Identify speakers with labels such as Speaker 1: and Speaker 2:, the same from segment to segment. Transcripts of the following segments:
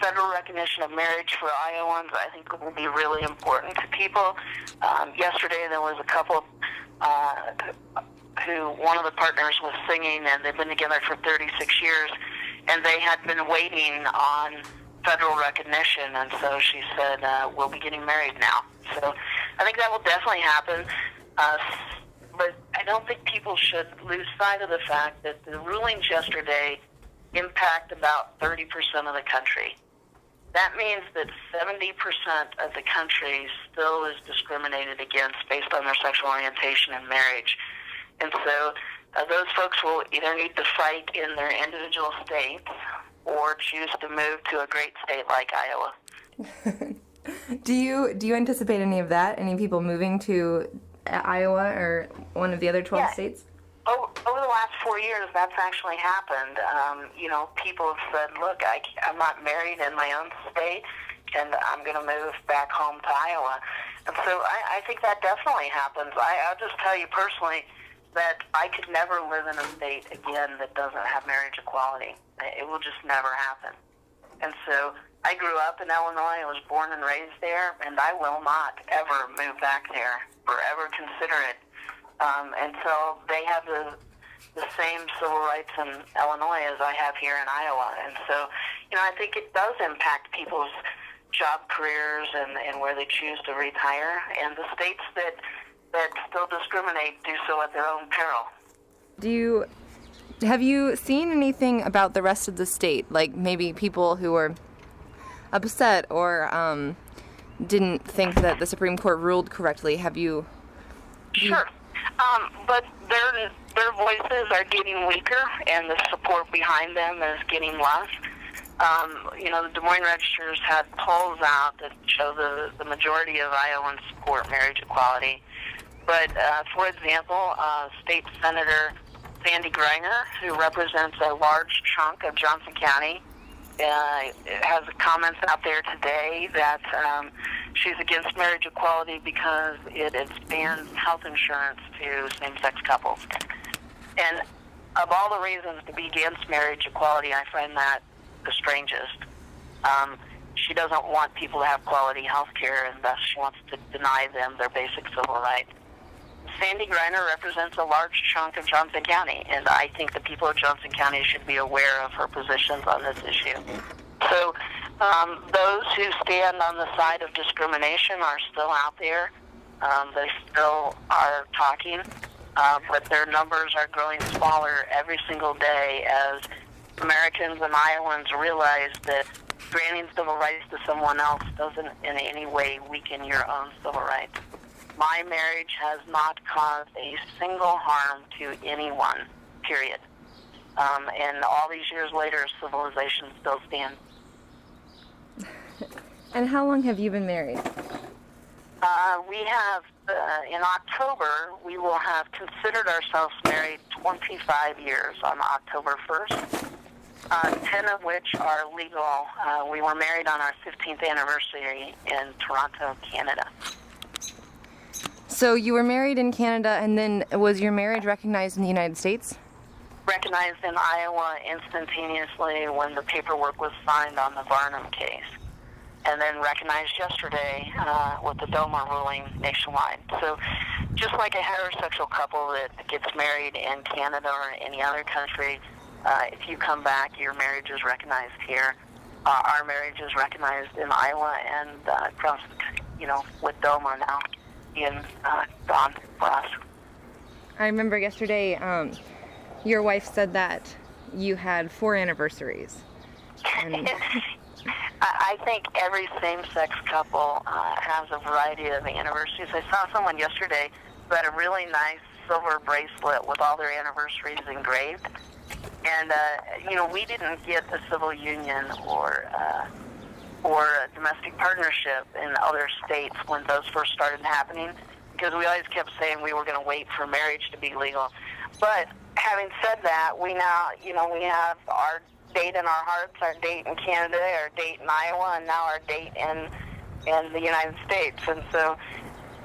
Speaker 1: federal recognition of marriage for Iowans, I think, will be really important to people. Yesterday there was a couple who one of the partners was singing, and they've been together for 36 years, and they had been waiting on federal recognition, and so she said, we'll be getting married now. So I think that will definitely happen, but I don't think people should lose sight of the fact that the rulings yesterday impact about 30% of the country. That means that 70% of the country still is discriminated against based on their sexual orientation in marriage. And so those folks will either need to fight in their individual states or choose to move to a great state like Iowa.
Speaker 2: Do you anticipate any of that? Any people moving to Iowa or one of the other 12 states?
Speaker 1: Over the last 4 years, that's actually happened. People have said, look, I'm not married in my own state, and I'm going to move back home to Iowa. And so I think that definitely happens. I'll just tell you personally that I could never live in a state again that doesn't have marriage equality. It will just never happen. And so I grew up in Illinois. I was born and raised there, and I will not ever move back there or ever consider it until they have the same civil rights in Illinois as I have here in Iowa. And so, I think it does impact people's job careers and where they choose to retire. And the states that still discriminate do so at their own peril.
Speaker 2: Have you seen anything about the rest of the state? Like maybe people who were upset or didn't think that the Supreme Court ruled correctly? Have you?
Speaker 1: Sure. But their voices are getting weaker, and the support behind them is getting less. The Des Moines Registers had polls out that show the majority of Iowans support marriage equality. But, for example, State Senator Sandy Greiner, who represents a large chunk of Johnson County, has comments out there today that she's against marriage equality because it expands health insurance to same-sex couples. And of all the reasons to be against marriage equality, I find that the strangest. She doesn't want people to have quality health care, and thus she wants to deny them their basic civil rights. Sandy Greiner represents a large chunk of Johnson County, and I think the people of Johnson County should be aware of her positions on this issue. So those who stand on the side of discrimination are still out there. They still are talking, but their numbers are growing smaller every single day as Americans and Iowans realize that granting civil rights to someone else doesn't in any way weaken your own civil rights. My marriage has not caused a single harm to anyone, period. And all these years later, civilization still stands.
Speaker 2: And how long have you been married?
Speaker 1: We have, in October, we will have considered ourselves married 25 years on October 1st, 10 of which are legal. We were married on our 15th anniversary in Toronto, Canada.
Speaker 2: So you were married in Canada, and then was your marriage recognized in the United States?
Speaker 1: Recognized in Iowa instantaneously when the paperwork was signed on the Varnum case, and then recognized yesterday with the DOMA ruling nationwide. So just like a heterosexual couple that gets married in Canada or any other country, if you come back, your marriage is recognized here. Our marriage is recognized in Iowa and across, with DOMA now being gone for us.
Speaker 2: I remember yesterday your wife said that you had 4 anniversaries. And
Speaker 1: I think every same-sex couple has a variety of anniversaries. I saw someone yesterday who had a really nice silver bracelet with all their anniversaries engraved. And, we didn't get a civil union or a domestic partnership in other states when those first started happening, because we always kept saying we were going to wait for marriage to be legal. But having said that, we now, we have our date in our hearts, our date in Canada, our date in Iowa, and now our date in the United States. And so,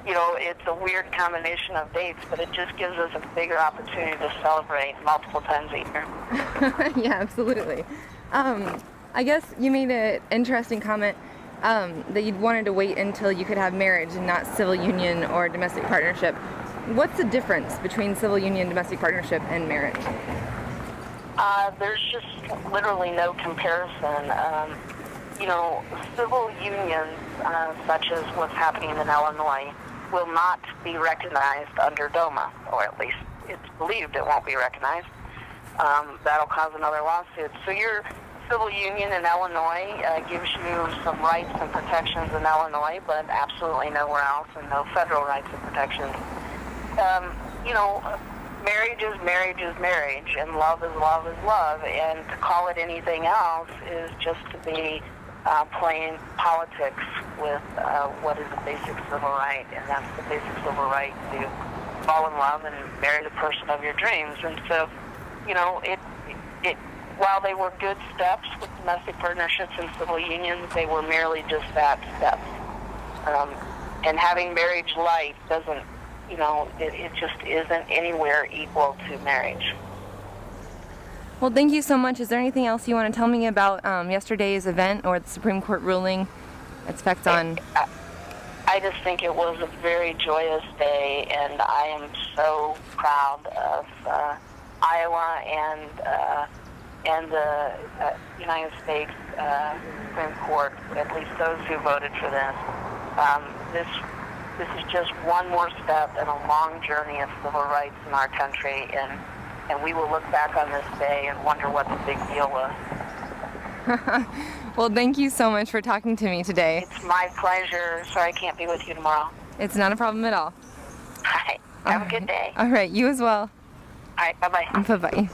Speaker 1: it's a weird combination of dates, but it just gives us a bigger opportunity to celebrate multiple times a year.
Speaker 2: Yeah, absolutely. I guess you made an interesting comment that you'd wanted to wait until you could have marriage and not civil union or domestic partnership. What's the difference between civil union, domestic partnership, and marriage?
Speaker 1: There's just literally no comparison. Civil unions, such as what's happening in Illinois, will not be recognized under DOMA, or at least it's believed it won't be recognized. That'll cause another lawsuit. So your civil union in Illinois gives you some rights and protections in Illinois, but absolutely nowhere else, and no federal rights and protections. Marriage is marriage is marriage, and love is love is love, and to call it anything else is just to be playing politics with what is a basic civil right, and that's the basic civil right to fall in love and marry the person of your dreams. And so, while they were good steps with domestic partnerships and civil unions, they were merely just that steps. And having marriage life doesn't, it just isn't anywhere equal to marriage.
Speaker 2: Well, thank you so much. Is there anything else you want to tell me about yesterday's event or the Supreme Court ruling, its effects on...
Speaker 1: I just think it was a very joyous day, and I am so proud of Iowa and the United States Supreme Court, at least those who voted for this. This is just one more step in a long journey of civil rights in our country, and we will look back on this day and wonder what the big deal was.
Speaker 2: Well, thank you so much for talking to me today.
Speaker 1: It's my pleasure. Sorry I can't be with you tomorrow.
Speaker 2: It's not a problem at all.
Speaker 1: All right. Have a good day.
Speaker 2: All right. You as well.
Speaker 1: All right. Bye-bye.
Speaker 2: Bye-bye.